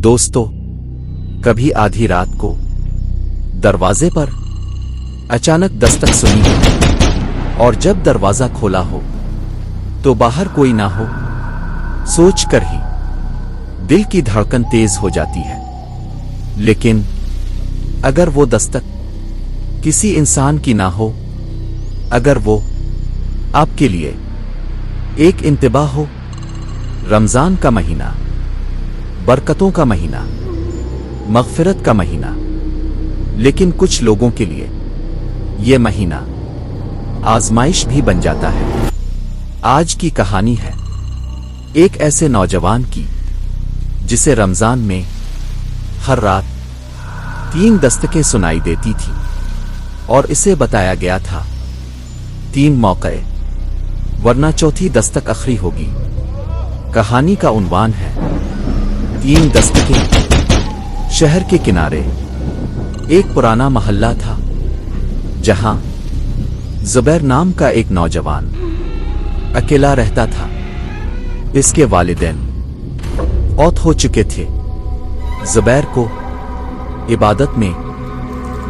दोस्तों, कभी आधी रात को दरवाजे पर अचानक दस्तक सुनी हो और जब दरवाजा खोला हो तो बाहर कोई ना हो, सोचकर ही दिल की धड़कन तेज हो जाती है। लेकिन अगर वो दस्तक किसी इंसान की ना हो, अगर वो आपके लिए एक इंतबाह हो। रमजान का महीना बरकतों का महीना, मग़फ़िरत का महीना, लेकिन कुछ लोगों के लिए ये महीना आज़माइश भी बन जाता है। आज की कहानी है एक ऐसे नौजवान की जिसे रमजान में हर रात 3 दस्तकें सुनाई देती थी और इसे बताया गया था 3 मौक़े वरना चौथी दस्तक आखिरी होगी। कहानी का उन्वान है 3 दस्तकें। शहर के किनारे एक पुराना मोहल्ला था जहां ज़ुबैर नाम का एक नौजवान अकेला रहता था। इसके वालिदैन फौत हो चुके थे। ज़ुबैर को इबादत में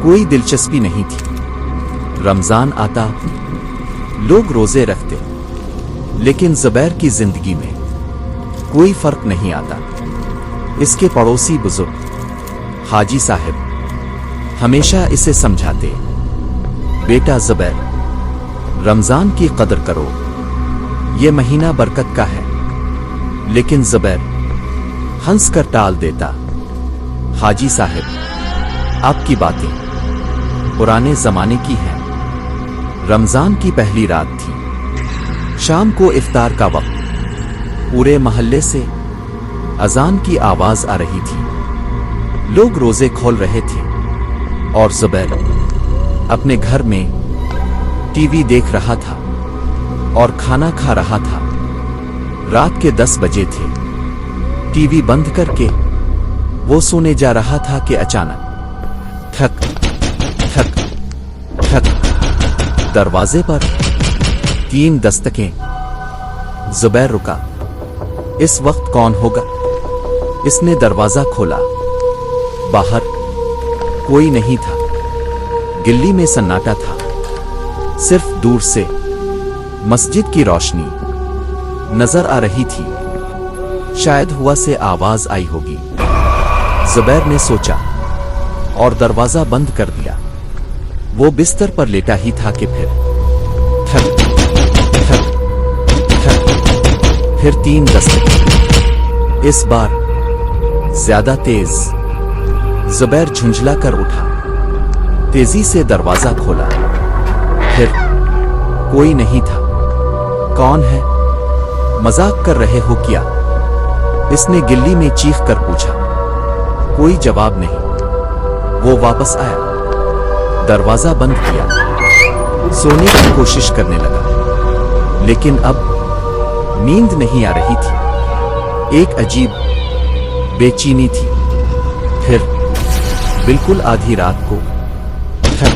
कोई दिलचस्पी नहीं थी। रमजान आता, लोग रोजे रखते, लेकिन ज़ुबैर की जिंदगी में कोई फर्क नहीं आता। इसके पड़ोसी बुजुर्ग हाजी साहब हमेशा इसे समझाते, बेटा ज़ुबैर, रमजान की कदर करो, ये महीना बरकत का है। लेकिन ज़ुबैर हंस कर टाल देता, हाजी साहब, आपकी बातें पुराने जमाने की हैं। रमजान की पहली रात थी। शाम को इफ्तार का वक्त। पूरे मोहल्ले से अजान की आवाज आ रही थी। लोग रोजे खोल रहे थे और ज़ुबैर अपने घर में टीवी देख रहा था और खाना खा रहा था। रात के 10 बजे थे। टीवी बंद करके वो सोने जा रहा था कि अचानक ठक ठक ठक, दरवाजे पर 3 दस्तकें। ज़ुबैर रुका। इस वक्त कौन होगा? इसने दरवाजा खोला। बाहर कोई नहीं था। गिल्ली में सन्नाटा था। सिर्फ दूर से मस्जिद की रोशनी नजर आ रही थी। शायद हुआ से आवाज आई होगी। ज़ुबैर ने सोचा और दरवाजा बंद कर दिया। वो बिस्तर पर लेटा ही था कि फिर ठक ठक ठक, फिर 3 दस्तकें। इस बार ज्यादा तेज। ज़ुबैर झुंझला कर उठा, तेजी से दरवाजा खोला। फिर कोई नहीं था। कौन है? मजाक कर रहे हो क्या? इसने गिल्ली में चीख कर पूछा। कोई जवाब नहीं। वो वापस आया, दरवाजा बंद किया, सोने की कोशिश करने लगा। लेकिन अब नींद नहीं आ रही थी। एक अजीब बेचैनी थी। फिर बिल्कुल आधी रात को ठक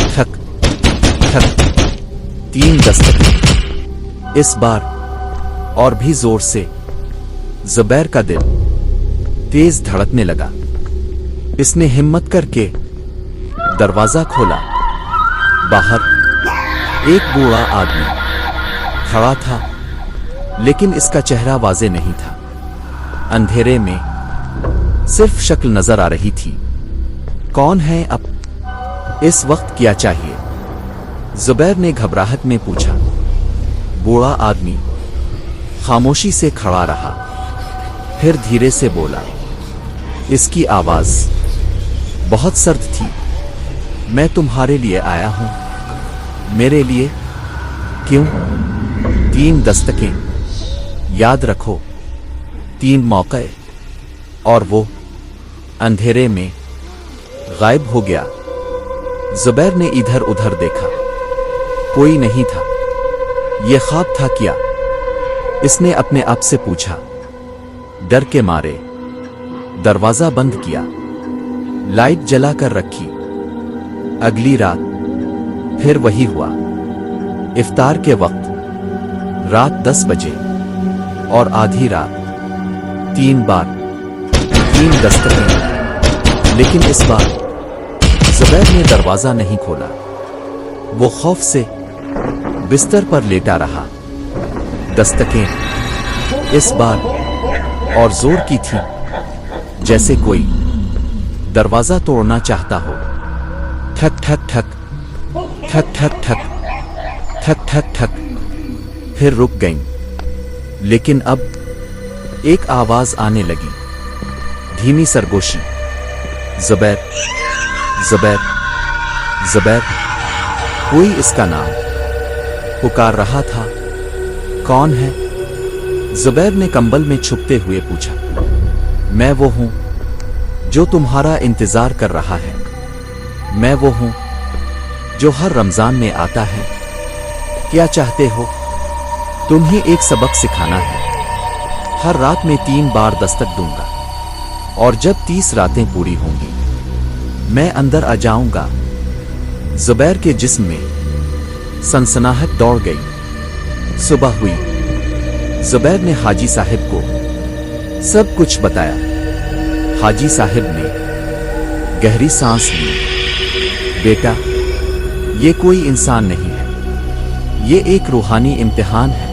ठक ठक, 3 दस्तकें। इस बार और भी जोर से। ज़ुबैर का दिल तेज धड़कने लगा। इसने हिम्मत करके दरवाजा खोला। बाहर एक बूढ़ा आदमी खड़ा था, लेकिन इसका चेहरा वाज़े नहीं था। अंधेरे में सिर्फ शक्ल नजर आ रही थी। कौन है अब? इस वक्त क्या चाहिए? ज़ुबैर ने घबराहट में पूछा। बूढ़ा आदमी खामोशी से खड़ा रहा, फिर धीरे से बोला। इसकी आवाज बहुत सर्द थी। मैं तुम्हारे लिए आया हूं। मेरे लिए? क्यों? 3 दस्तकें, याद रखो, 3 मौके। और वो अंधेरे में गायब हो गया। ज़ुबैर ने इधर उधर देखा, कोई नहीं था। ये ख्वाब था क्या? इसने अपने आप से पूछा। डर के मारे दरवाजा बंद किया, लाइट जला कर रखी। अगली रात फिर वही हुआ। इफ्तार के वक्त, रात 10 बजे और आधी रात, 3 बार 3 दस्तकें, लेकिन इस बार ज़ुबैर ने दरवाजा नहीं खोला। वो खौफ से बिस्तर पर लेटा रहा। दस्तकें इस बार और जोर की थीं, जैसे कोई दरवाजा तोड़ना चाहता हो। ठक ठक ठक ठक ठक ठक ठक ठक ठक, फिर रुक गईं। लेकिन अब एक आवाज आने लगी, धीमी सरगोशी। ज़ुबैर, ज़ुबैर, ज़ुबैर। कोई इसका नाम पुकार रहा था। कौन है? ज़ुबैर ने कंबल में छुपते हुए पूछा। मैं वो हूं जो तुम्हारा इंतजार कर रहा है। मैं वो हूं जो हर रमजान में आता है। क्या चाहते हो? तुम्हें एक सबक सिखाना है। हर रात में 3 बार दस्तक दूंगा, और जब 30 रातें पूरी होंगी मैं अंदर आ जाऊंगा। ज़ुबैर के जिस्म में सनसनाहट दौड़ गई। सुबह हुई। ज़ुबैर ने हाजी साहब को सब कुछ बताया। हाजी साहब ने गहरी सांस ली। बेटा, ये कोई इंसान नहीं है, ये एक रूहानी इम्तिहान है।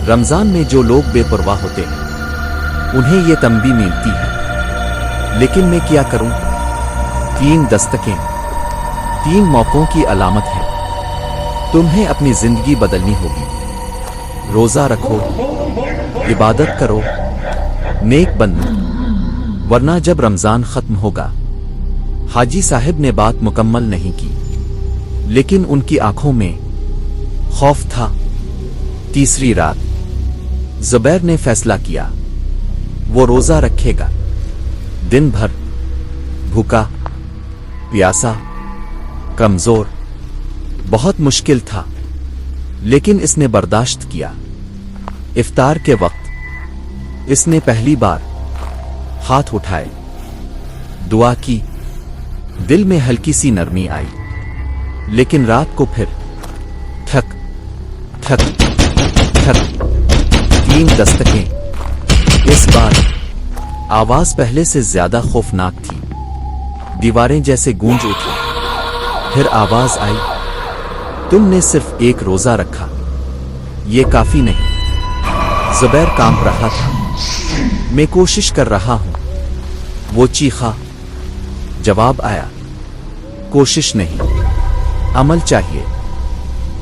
रमजान में जो लोग बेपरवाह होते हैं उन्हें ये तंबी मिलती है। लेकिन मैं क्या करूं? 3 दस्तकें 3 मौकों की अलामत है। तुम्हें अपनी जिंदगी बदलनी होगी। रोजा रखो, इबादत करो, नेक बनो, वरना जब रमजान खत्म होगा। हाजी साहब ने बात मुकम्मल नहीं की, लेकिन उनकी आंखों में खौफ था। तीसरी रात ज़ुबैर ने फैसला किया, वो रोजा रखेगा। दिन भर भूखा, प्यासा, कमजोर, बहुत मुश्किल था, लेकिन इसने बर्दाश्त किया। इफ्तार के वक्त इसने पहली बार हाथ उठाए, दुआ की। दिल में हल्की सी नरमी आई। लेकिन रात को फिर ठक ठक ठक 3 दस्तकें। इस बार आवाज पहले से ज्यादा खौफनाक थी। दीवारें जैसे गूंज उठी। फिर आवाज आई, तुमने सिर्फ एक रोजा रखा, ये काफी नहीं। ज़ुबैर कांप रहा था। मैं कोशिश कर रहा हूं। वो चीखा। जवाब आया, कोशिश नहीं, अमल चाहिए।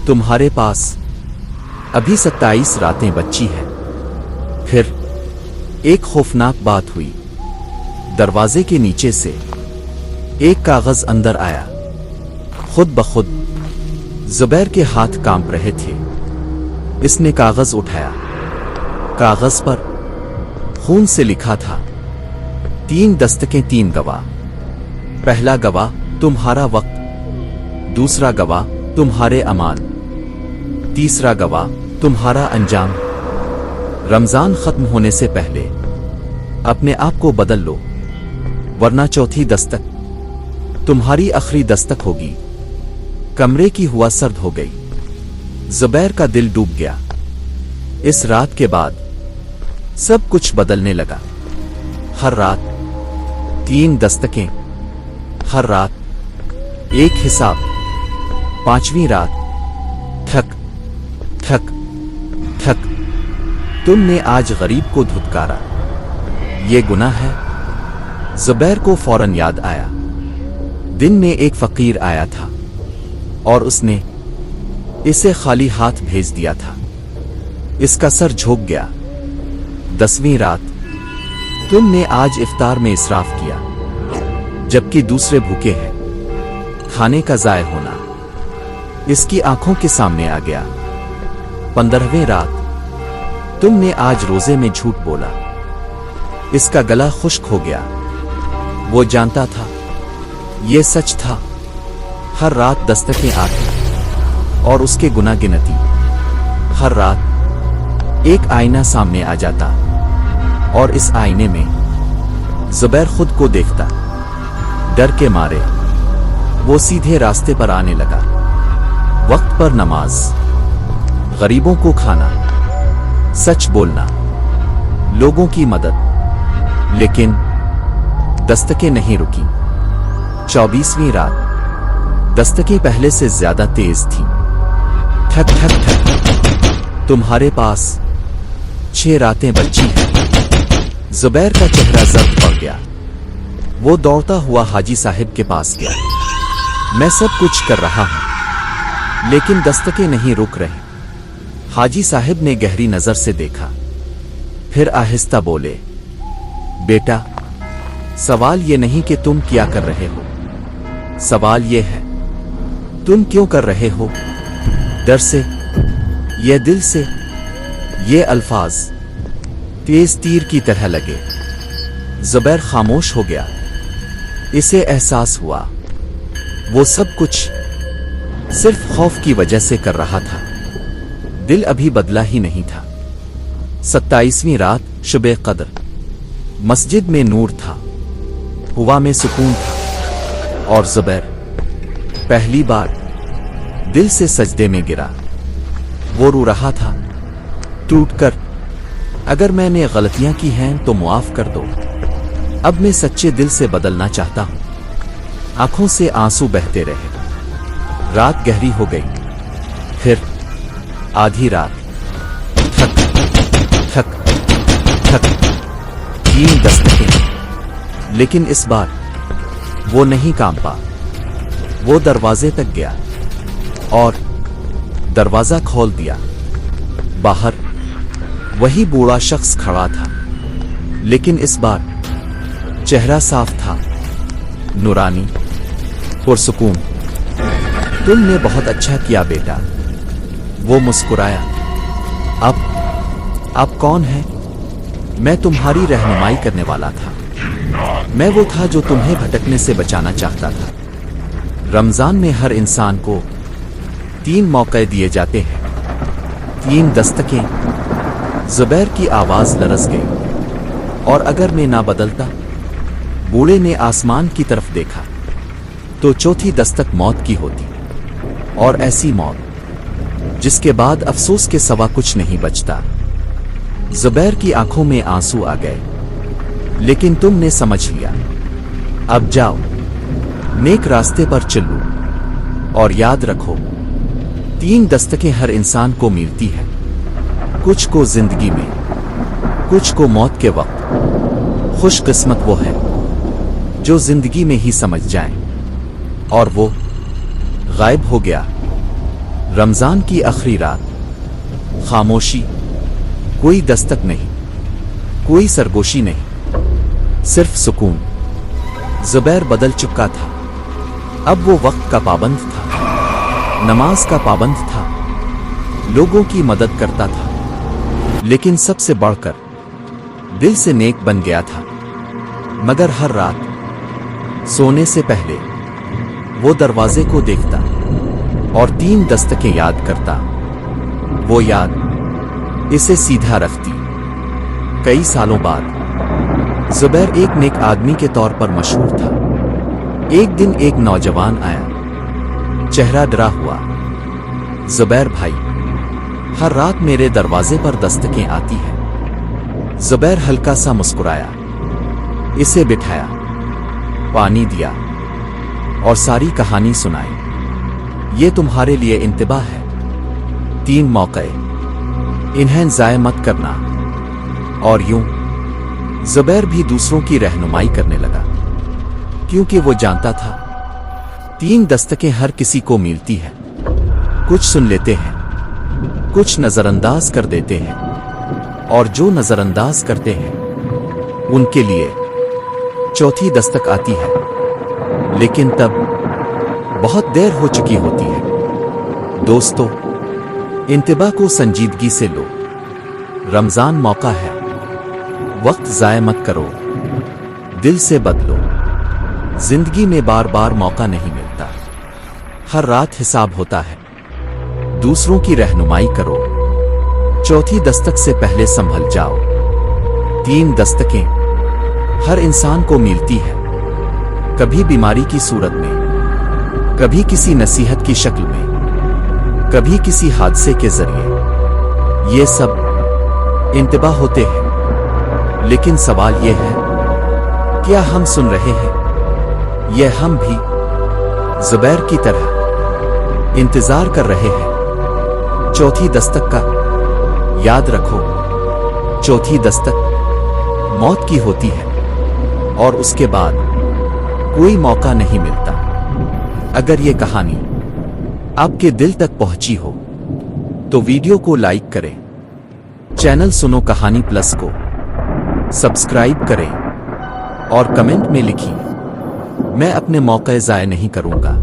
तुम्हारे पास अभी 27 रातें बची हैं। फिर एक खौफनाक बात हुई। दरवाजे के नीचे से एक कागज अंदर आया। खुद ब खुद ज़ुबैर के हाथ कांप रहे थे। इसने कागज उठाया। कागज पर खून से लिखा था, 3 दस्तकें 3 गवाह। पहला गवाह तुम्हारा वक्त, दूसरा गवाह तुम्हारे अमाल, तीसरा गवाह तुम्हारा अंजाम। रमजान खत्म होने से पहले अपने आप को बदल लो, वरना चौथी दस्तक तुम्हारी आखिरी दस्तक होगी। कमरे की हवा सर्द हो गई। ज़ुबैर का दिल डूब गया। इस रात के बाद सब कुछ बदलने लगा। हर रात 3 दस्तकें, हर रात एक हिसाब। 5वीं रात ठक ठक ठक। तुमने आज गरीब को धुतकारा, ये गुनाह है। ज़ुबैर को फौरन याद आया, दिन में एक फकीर आया था और उसने इसे खाली हाथ भेज दिया था। इसका सर झुक गया। 10वीं रात तुमने आज इफ्तार में इसराफ किया, जबकि दूसरे भूखे हैं। खाने का ज़ाय होना इसकी आंखों के सामने आ गया। 15वीं रात तुमने आज रोजे में झूठ बोला। इसका गला खुश्क हो गया। वो जानता था ये सच था। हर रात दस्तकें आती और उसके गुनाह गिनती। हर रात एक आईना सामने आ जाता और इस आईने में ज़ुबैर खुद को देखता। डर के मारे वो सीधे रास्ते पर आने लगा। वक्त पर नमाज, गरीबों को खाना, सच बोलना, लोगों की मदद। लेकिन दस्तकें नहीं रुकी। 24वीं रात। दस्तकें पहले से ज्यादा तेज थीं। ठक ठक ठक। तुम्हारे पास 6 रातें बची हैं। जुबैर का चेहरा जर्द पड़ गया। वो दौड़ता हुआ हाजी साहब के पास गया। मैं सब कुछ कर रहा हूं, लेकिन दस्तकें नहीं रुक रही। हाजी साहब ने गहरी नजर से देखा, फिर आहिस्ता बोले, बेटा, सवाल ये नहीं कि तुम क्या कर रहे हो, सवाल ये है तुम क्यों कर रहे हो। डर से या दिल से? ये अल्फाज तेज तीर की तरह लगे। जुबैर खामोश हो गया। इसे एहसास हुआ वो सब कुछ सिर्फ खौफ की वजह से कर रहा था। दिल अभी बदला ही नहीं था। 27वीं रात। शुबे कद्र। मस्जिद में नूर था, हवा में सुकून था, और जुबैर पहली बार दिल से सजदे में गिरा। वो रो रहा था, टूटकर, अगर मैंने गलतियां की हैं तो मुआफ कर दो। अब मैं सच्चे दिल से बदलना चाहता हूं। आंखों से आंसू बहते रहे। रात गहरी हो गई। फिर आधी रात। ठक ठक ठक। 3 दस्तकें। लेकिन इस बार वो नहीं कांपा। वो दरवाजे तक गया और दरवाजा खोल दिया। बाहर वही बूढ़ा शख्स खड़ा था, लेकिन इस बार चेहरा साफ था, नूरानी, पुरसुकून। तुमने बहुत अच्छा किया बेटा। वो मुस्कुराया। अब कौन है? मैं तुम्हारी रहनुमाई करने वाला था। मैं वो था जो तुम्हें भटकने से बचाना चाहता था। रमजान में हर इंसान को 3 मौके दिए जाते हैं। 3 दस्तकें। जुबैर की आवाज लरज गई। और अगर मैं ना बदलता? बूढ़े ने आसमान की तरफ देखा, तो चौथी दस्तक मौत की होती, और ऐसी मौत जिसके बाद अफसोस के सिवा कुछ नहीं बचता। जुबैर की आंखों में आंसू आ गए। लेकिन तुमने समझ लिया। अब जाओ, नेक रास्ते पर चलो, और याद रखो, 3 दस्तकें हर इंसान को मिलती है। कुछ को जिंदगी में, कुछ को मौत के वक्त। खुशकिस्मत वो है जो जिंदगी में ही समझ जाए। और वो गायब हो गया। रमजान की आखिरी रात। खामोशी। कोई दस्तक नहीं, कोई सरगोशी नहीं, सिर्फ सुकून। जुबैर बदल चुका था। अब वो वक्त का पाबंद था, नमाज का पाबंद था, लोगों की मदद करता था, लेकिन सबसे बढ़कर दिल से नेक बन गया था। मगर हर रात सोने से पहले वो दरवाजे को देखता और 3 दस्तकें याद करता। वो याद इसे सीधा रखती। कई सालों बाद जुबैर एक नेक आदमी के तौर पर मशहूर था। एक दिन एक नौजवान आया, चेहरा डरा हुआ। जुबैर भाई, हर रात मेरे दरवाजे पर दस्तकें आती हैं। जुबैर हल्का सा मुस्कुराया, इसे बिठाया, पानी दिया और सारी कहानी सुनाई। ये तुम्हारे लिए इंतबाह है। 3 मौके, इन्हें ज़ाय मत करना। और यूं जुबैर भी दूसरों की रहनुमाई करने लगा, क्योंकि वो जानता था 3 दस्तकें हर किसी को मिलती हैं। कुछ सुन लेते हैं, कुछ नजरअंदाज कर देते हैं, और जो नजरअंदाज करते हैं उनके लिए चौथी दस्तक आती है, लेकिन तब बहुत देर हो चुकी होती है। दोस्तों, इंतबा को संजीदगी से लो। रमजान मौका है, वक्त ज़ाय मत करो, दिल से बदलो। जिंदगी में बार बार मौका नहीं मिलता, हर रात हिसाब होता है। दूसरों की रहनुमाई करो, चौथी दस्तक से पहले संभल जाओ। 3 दस्तकें हर इंसान को मिलती है, कभी बीमारी की सूरत में, कभी किसी नसीहत की शक्ल में, कभी किसी हादसे के जरिए। ये सब इंतबा होते हैं, लेकिन सवाल यह है, کیا ہم سن رہے ہیں؟ یہ ہم بھی زبیر کی طرح انتظار کر رہے ہیں چوتھی دستک کا۔ یاد رکھو، چوتھی دستک موت کی ہوتی ہے اور اس کے بعد کوئی موقع نہیں ملتا۔ اگر یہ کہانی آپ کے دل تک پہنچی ہو تو ویڈیو کو لائک کریں، چینل سنو کہانی پلس کو سبسکرائب کریں اور کمنٹ میں لکھیں۔ میں اپنے موقع ضائع نہیں کروں گا،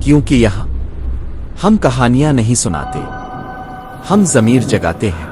کیونکہ یہاں ہم کہانیاں نہیں سناتے، ہم ضمیر جگاتے ہیں۔